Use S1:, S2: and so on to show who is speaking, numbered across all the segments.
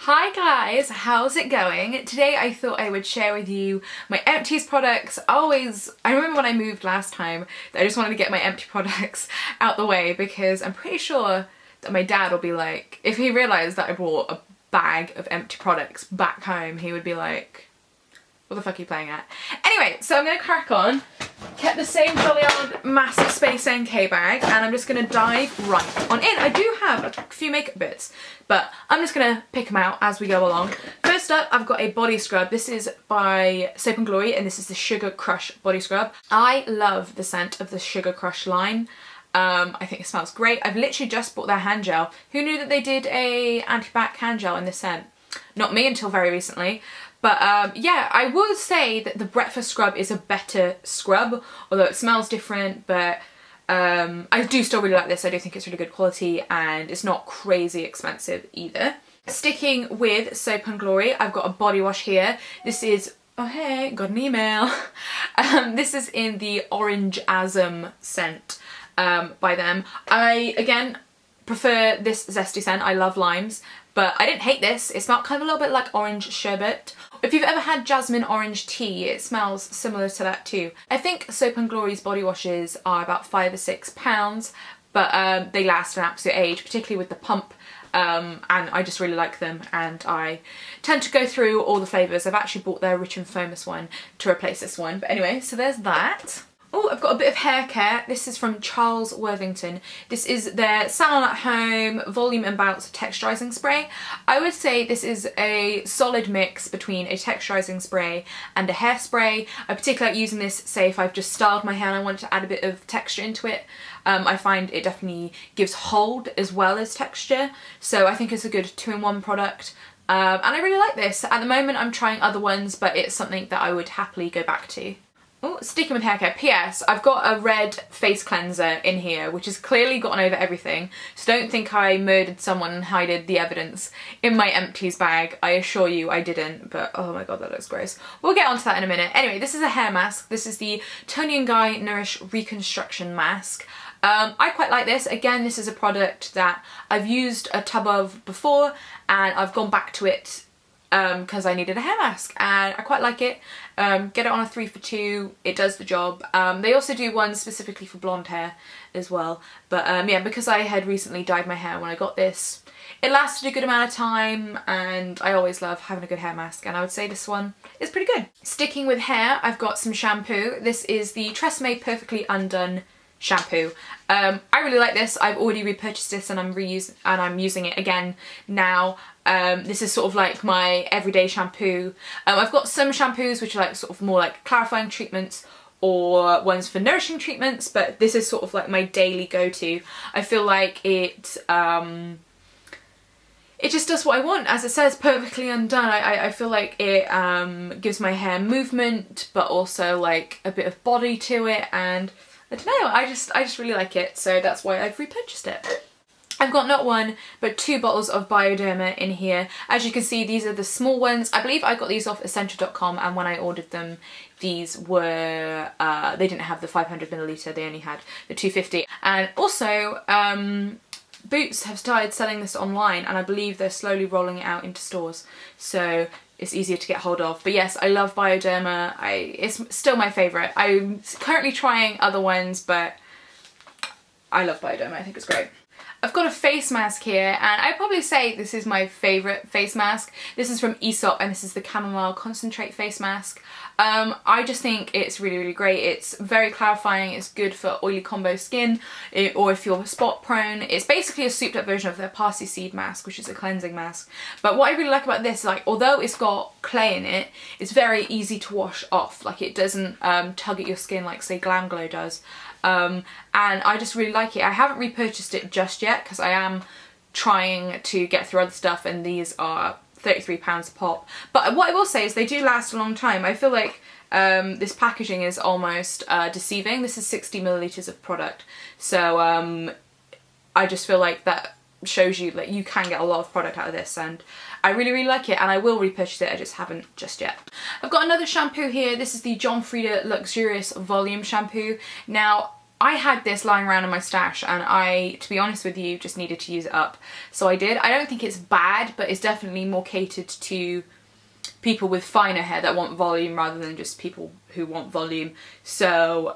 S1: Hi guys, how's it going? Today I thought I would share with you my Empties products. I remember when I moved last time that I just wanted to get my empty products out the way because I'm pretty sure that my dad will be like, if he realised that I brought a bag of empty products back home, he would be like, what the fuck are you playing at? Anyway, so I'm gonna crack on. Kept the same jolly old Masque Space NK bag and I'm just gonna dive right on in. I do have a few makeup bits, but I'm just gonna pick them out as we go along. First up, I've got a body scrub. This is by Soap & Glory and this is the Sugar Crush body scrub. I love the scent of the Sugar Crush line. I think it smells great. I've literally just bought their hand gel. Who knew that they did a anti-bac hand gel in this scent? Not me until very recently. But yeah, I would say that the breakfast scrub is a better scrub, although it smells different, but I do still really like this. I do think it's really good quality and it's not crazy expensive either. Sticking with Soap & Glory, I've got a body wash here. This is, oh hey, got an email. This is in the Orangasm scent by them. I, again, prefer this zesty scent. I love limes. But I didn't hate this. It smelled kind of a little bit like orange sherbet. If you've ever had jasmine orange tea, it smells similar to that too. I think Soap & Glory's body washes are about £5 or £6, but they last an absolute age, particularly with the pump. And I just really like them and I tend to go through all the flavours. I've actually bought their Rich and Famous one to replace this one. But anyway, so there's that. Oh, I've got a bit of hair care. This is from Charles Worthington. This is their Salon at Home Volume and Bounce Texturizing Spray. I would say this is a solid mix between a texturizing spray and a hairspray. I particularly like using this, say, if I've just styled my hair and I wanted to add a bit of texture into it. I find it definitely gives hold as well as texture. So I think it's a good two-in-one product. And I really like this. At the moment, I'm trying other ones, but it's something that I would happily go back to. Oh, sticking with hair care. P.S. I've got a red face cleanser in here, which has clearly gotten over everything. So don't think I murdered someone and hid the evidence in my Empties bag. I assure you I didn't, but oh my god, that looks gross. We'll get onto that in a minute. Anyway, this is a hair mask. This is the Toni and Guy Nourish Reconstruction Mask. I quite like this. Again, this is a product that I've used a tub of before and I've gone back to it because I needed a hair mask and I quite like it. Get it on a 3 for 2, it does the job. They also do one specifically for blonde hair as well, but yeah, because I had recently dyed my hair when I got this, it lasted a good amount of time and I always love having a good hair mask and I would say this one is pretty good. Sticking with hair, I've got some shampoo. This is the Tresemme Perfectly Undone shampoo. I really like this. I've already repurchased this and I'm using it again now. This is sort of like my everyday shampoo. I've got some shampoos which are like sort of more like clarifying treatments or ones for nourishing treatments, but this is sort of like my daily go-to. I feel like it just does what I want. As it says, perfectly undone. I feel like it gives my hair movement but also like a bit of body to it, and I don't know, I just really like it, so that's why I've repurchased it. I've got not one, but 2 bottles of Bioderma in here. As you can see, these are the small ones. I believe I got these off Essential.com, and when I ordered them, these were, they didn't have the 500ml, they only had the 250. And also, Boots have started selling this online, and I believe they're slowly rolling it out into stores. So it's easier to get hold of. But yes, I love Bioderma. It's still my favourite. I'm currently trying other ones, but I love Bioderma. I think it's great. I've got a face mask here, and I'd probably say this is my favourite face mask. This is from Aesop, and this is the Chamomile Concentrate Face Mask. I just think it's really, really great. It's very clarifying, it's good for oily combo skin, or if you're spot prone. It's basically a souped up version of their Parsley Seed Mask, which is a cleansing mask. But what I really like about this, like, although it's got clay in it, it's very easy to wash off. Like, it doesn't tug at your skin like, say, Glam Glow does. And I just really like it. I haven't repurchased it just yet because I am trying to get through other stuff, and these are £33 a pop. But what I will say is they do last a long time. I feel like this packaging is almost deceiving. This is 60ml of product, so I just feel like that shows you that you can get a lot of product out of this, and I really, really like it, and I will repurchase it. I just haven't just yet. I've got another shampoo here. This is the Frieda Luxurious Volume Shampoo. Now, I had this lying around in my stash and I, to be honest with you, just needed to use it up. So I did. I don't think it's bad, but it's definitely more catered to people with finer hair that want volume rather than just people who want volume. So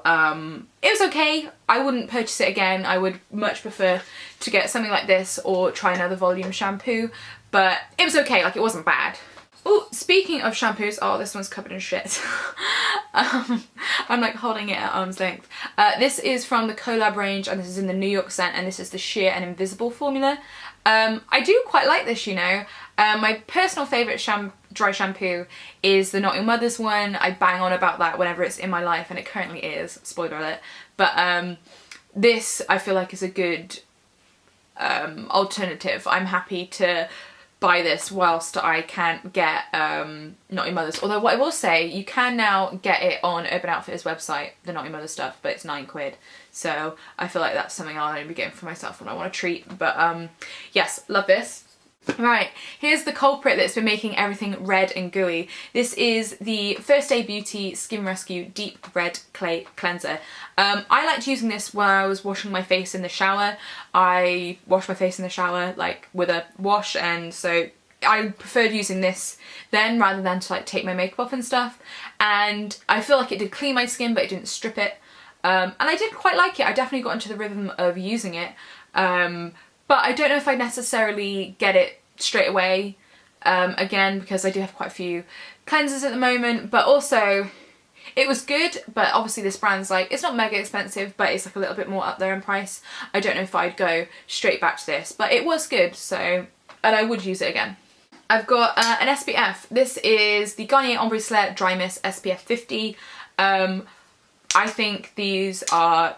S1: it was okay. I wouldn't purchase it again. I would much prefer to get something like this or try another volume shampoo, but it was okay. Like, it wasn't bad. Oh, speaking of shampoos, oh, this one's covered in shit. I'm like holding it at arm's length. This is from the Collab range and this is in the New York scent and this is the Sheer and Invisible formula. I do quite like this, you know. My personal favourite dry shampoo is the Not Your Mother's one. I bang on about that whenever it's in my life and it currently is, spoiler alert. But this I feel like is a good alternative. I'm happy to buy this whilst I can't get Not Your Mother's. Although what I will say, you can now get it on Urban Outfitters website, the Not Your Mother stuff, but it's £9. So I feel like that's something I'll only be getting for myself when I want a treat. But yes, love this. Right, here's the culprit that's been making everything red and gooey. This is the First Day Beauty Skin Rescue Deep Red Clay Cleanser. I liked using this when I was washing my face in the shower. I wash my face in the shower like with a wash, and so I preferred using this then rather than to like take my makeup off and stuff. And I feel like it did clean my skin, but it didn't strip it. And I did quite like it. I definitely got into the rhythm of using it. But I don't know if I necessarily get it straight away, again, because I do have quite a few cleansers at the moment, but also it was good, but obviously this brand's like, it's not mega expensive, but it's like a little bit more up there in price. I don't know if I'd go straight back to this, but it was good, so, and I would use it again. I've got an SPF. This is the Garnier Ambre Solaire Dry Mist SPF 50. I think these are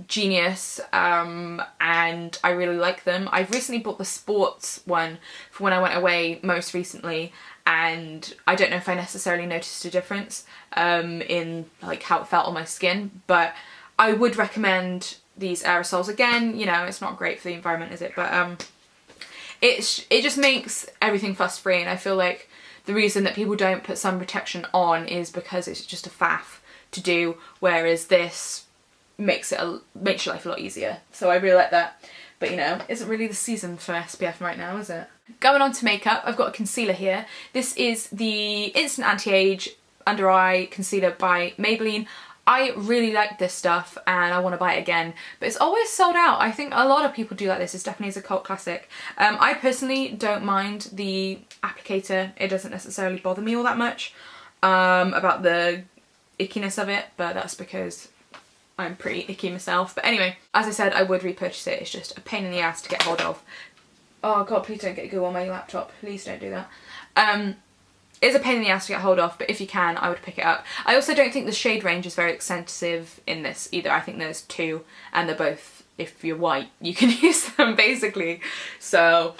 S1: genius, and I really like them. I've recently bought the sports one for when I went away most recently, and I don't know if I necessarily noticed a difference in like how it felt on my skin, but I would recommend these aerosols again. You know, it's not great for the environment, is it? But it just makes everything fuss free, and I feel like the reason that people don't put sun protection on is because it's just a faff to do, whereas this makes your life a lot easier. So I really like that. But you know, isn't really the season for SPF right now, is it? Going on to makeup, I've got a concealer here. This is the Instant Anti-Age Under Eye Concealer by Maybelline. I really like this stuff and I want to buy it again, but it's always sold out. I think a lot of people do like this. It's definitely a cult classic. I personally don't mind the applicator. It doesn't necessarily bother me all that much about the ickiness of it, but that's because I'm pretty icky myself. But anyway, as I said, I would repurchase it. It's just a pain in the ass to get hold of. Oh god, please don't get Google on my laptop. Please don't do that. It's a pain in the ass to get hold of, but if you can, I would pick it up. I also don't think the shade range is very extensive in this either. I think there's 2 and they're both, if you're white, you can use them basically. So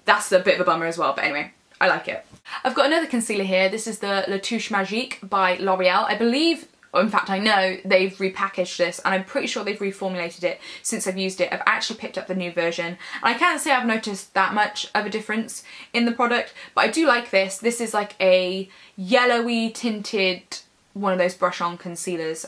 S1: that's a bit of a bummer as well, but anyway, I like it. I've got another concealer here. This is the Touche Magique by L'Oreal. I believe, or in fact I know, they've repackaged this and I'm pretty sure they've reformulated it since I've used it. I've actually picked up the new version and I can't say I've noticed that much of a difference in the product, but I do like this. This is like a yellowy tinted, one of those brush on concealers,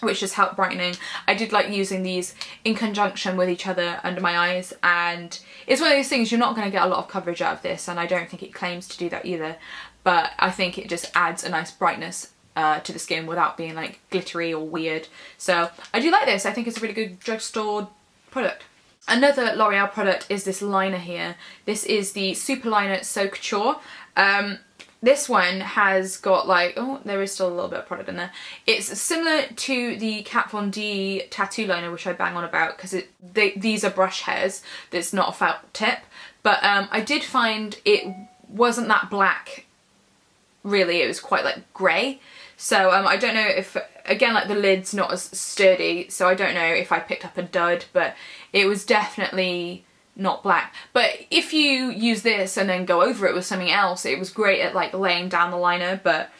S1: which just help brightening. I did like using these in conjunction with each other under my eyes, and it's one of those things, you're not going to get a lot of coverage out of this, and I don't think it claims to do that either, but I think it just adds a nice brightness to the skin without being like glittery or weird. So I do like this. I think it's a really good drugstore product. Another L'Oreal product is this liner here. This is the Super Liner So Couture. This one has got like, oh, there is still a little bit of product in there. It's similar to the Kat Von D tattoo liner, which I bang on about because these are brush hairs. It's not a felt tip. But I did find it wasn't that black, really. It was quite like grey. So I don't know if, again, like the lid's not as sturdy, so I don't know if I picked up a dud, but it was definitely not black. But if you use this and then go over it with something else, it was great at like laying down the liner, but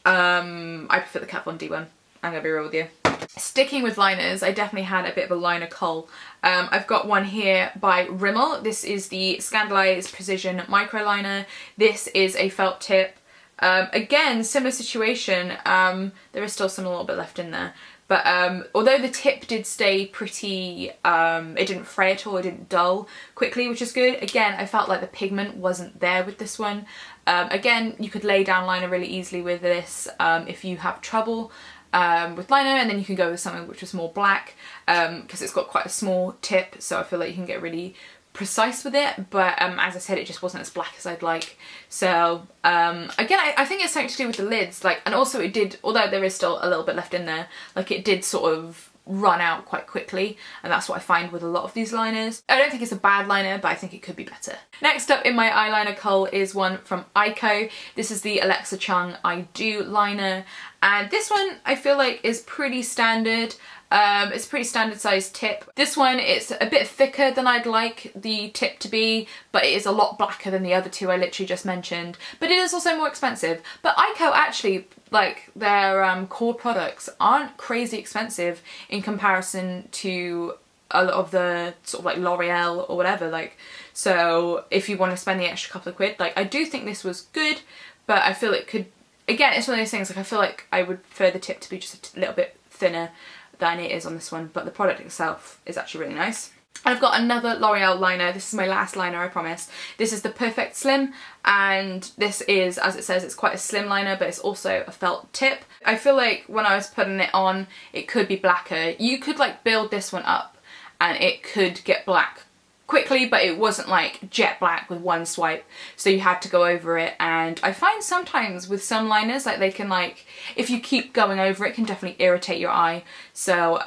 S1: I prefer the Kat Von D one. I'm gonna be real with you. Sticking with liners, I definitely had a bit of a liner cull. I've got one here by Rimmel. This is the Scandalise Precision Micro Liner. This is a felt tip. Again, similar situation. There is still some a little bit left in there, But although the tip did stay pretty, it didn't fray at all, it didn't dull quickly, which is good. Again, I felt like the pigment wasn't there with this one. Again, you could lay down liner really easily with this if you have trouble with liner, and then you can go with something which was more black because it's got quite a small tip, so I feel like you can get really precise with it. But as I said, it just wasn't as black as I'd like. So again, I think it's something to do with the lids, like, and also it did, although there is still a little bit left in there, like it did sort of run out quite quickly, and that's what I find with a lot of these liners. I don't think it's a bad liner, but I think it could be better. Next up in my eyeliner cull is one from Ico. This is the Alexa Chung I Do liner, and this one I feel like is pretty standard. It's a pretty standard sized tip. This one, it's a bit thicker than I'd like the tip to be, but it is a lot blacker than the other two I literally just mentioned. But it is also more expensive. But Ico actually, like, their core products aren't crazy expensive in comparison to a lot of the sort of like L'Oreal or whatever. Like, so if you want to spend the extra couple of quid, like, I do think this was good, but I feel it could, again, it's one of those things, like, I feel like I would prefer the tip to be just a little bit thinner than it is on this one, but the product itself is actually really nice. I've got another L'Oreal liner. This is my last liner, I promise. This is the Perfect Slim, and this is, as it says, it's quite a slim liner, but it's also a felt tip. I feel like when I was putting it on, it could be blacker. You could like build this one up and it could get black quickly, but it wasn't like jet black with one swipe, so you had to go over it. And I find sometimes with some liners, like, they can, like, if you keep going over it, can definitely irritate your eye. So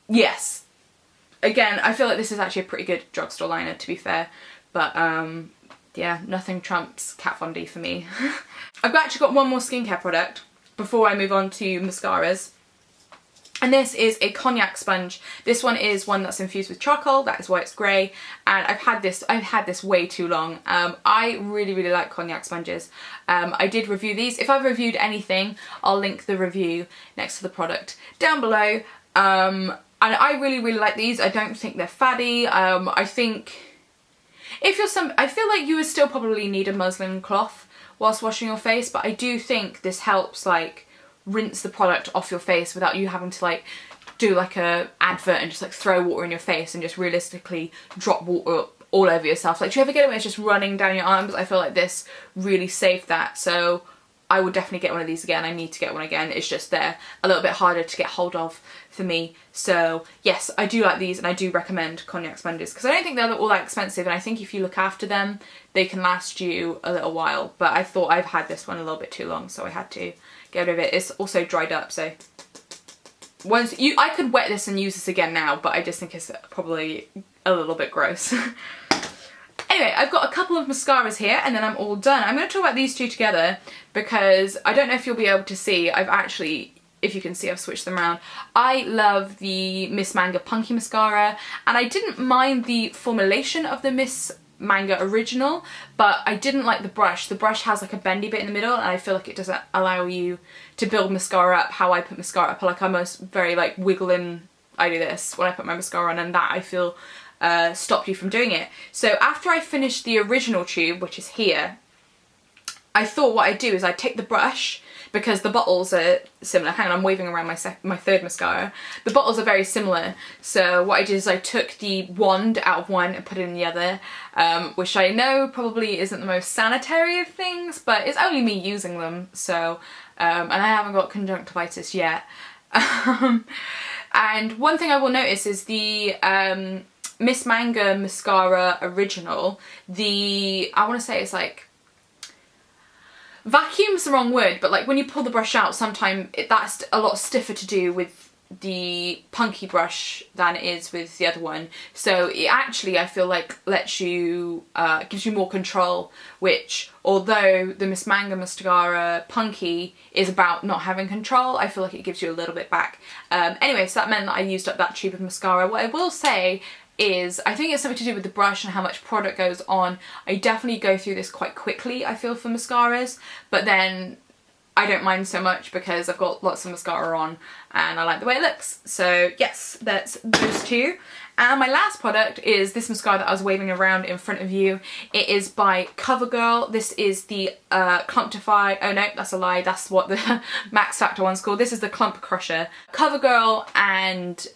S1: yes, again, I feel like this is actually a pretty good drugstore liner, to be fair, but yeah, nothing trumps Kat Von D for me. I've actually got one more skincare product before I move on to mascaras. And this is a cognac sponge. This one is one that's infused with charcoal, that is why it's grey, and I've had this way too long. I really, really like cognac sponges. I did review these. If I've reviewed anything, I'll link the review next to the product down below. And I really, really like these. I don't think they're faddy. I think if you're I feel like you would still probably need a muslin cloth whilst washing your face, but I do think this helps, like, rinse the product off your face without you having to like do like a advert and just like throw water in your face and just realistically drop water all over yourself. Like, do you ever get it when it's just running down your arms? I feel like this really saved that, so I would definitely get one of these again. I need to get one again. It's just they're a little bit harder to get hold of for me. So yes, I do like these, and I do recommend cognac sponges because I don't think they're all that expensive, and I think if you look after them, they can last you a little while. But I thought I've had this one a little bit too long, so I had to get rid of it. It's also dried up, so I could wet this and use this again now, but I just think it's probably a little bit gross. Anyway, I've got a couple of mascaras here and then I'm all done. I'm going to talk about these two together because I don't know if you'll be able to see. I've actually, if you can see, I've switched them around. I love the Miss Manga Punky Mascara, and I didn't mind the formulation of the Miss Manga original, but I didn't like the brush. The brush has like a bendy bit in the middle, and I feel like it doesn't allow you to build mascara up how I put mascara up. Like, I'm almost very like wiggling. I do this when I put my mascara on, and that I feel stopped you from doing it. So after I finished the original tube, which is here, I thought what I'd do is I'd take the brush, because the bottles are similar. Hang on, I'm waving around my third mascara. The bottles are very similar. So what I did is I took the wand out of one and put it in the other, which I know probably isn't the most sanitary of things, but it's only me using them. So, and I haven't got conjunctivitis yet. And one thing I will notice is the Miss Manga Mascara Original, I want to say it's like, vacuum's the wrong word, but like when you pull the brush out, sometimes that's a lot stiffer to do with the Punky brush than it is with the other one. So it actually, I feel like, lets you, gives you more control, which, although the Miss Manga Mascara Punky is about not having control, I feel like it gives you a little bit back. Anyway, so that meant that I used up that tube of mascara. What I will say is, I think it's something to do with the brush and how much product goes on. I definitely go through this quite quickly, I feel, for mascaras, but then I don't mind so much because I've got lots of mascara on and I like the way it looks. So yes, that's those two. And my last product is this mascara that I was waving around in front of you. It is by CoverGirl. This is the Clumptify, oh no, that's a lie, that's what the Max Factor one's called. This is the Clump Crusher. CoverGirl and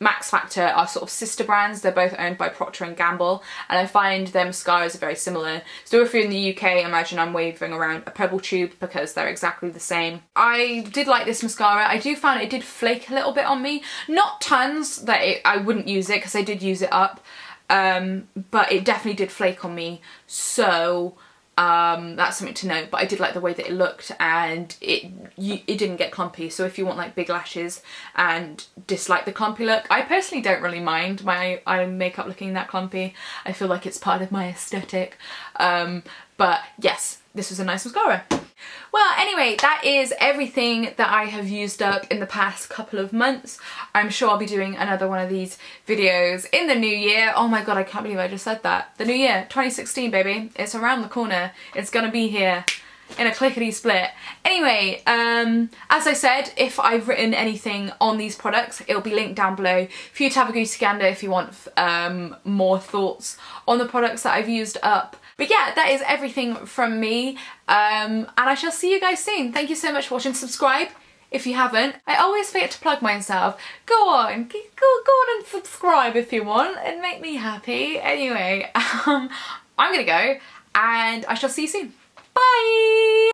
S1: Max Factor are sort of sister brands. They're both owned by Procter & Gamble, and I find their mascaras are very similar. So if you're in the UK, imagine I'm waving around a pebble tube because they're exactly the same. I did like this mascara. I do find it did flake a little bit on me. Not tons, that I wouldn't use it because I did use it up, but it definitely did flake on me. So that's something to note, but I did like the way that it looked, and it didn't get clumpy. So if you want like big lashes and dislike the clumpy look, I personally don't really mind my eye makeup looking that clumpy. I feel like it's part of my aesthetic. But yes, this was a nice mascara. Well, anyway, that is everything that I have used up in the past couple of months. I'm sure I'll be doing another one of these videos in the new year. Oh my god, I can't believe I just said that. The new year, 2016, baby. It's around the corner. It's gonna be here in a clickety split. Anyway, as I said, if I've written anything on these products, it'll be linked down below for you to have a goosey gander if you want more thoughts on the products that I've used up. But yeah, that is everything from me, and I shall see you guys soon. Thank you so much for watching. Subscribe if you haven't. I always forget to plug myself. Go on and subscribe if you want and make me happy. Anyway, I'm gonna go and I shall see you soon. Bye!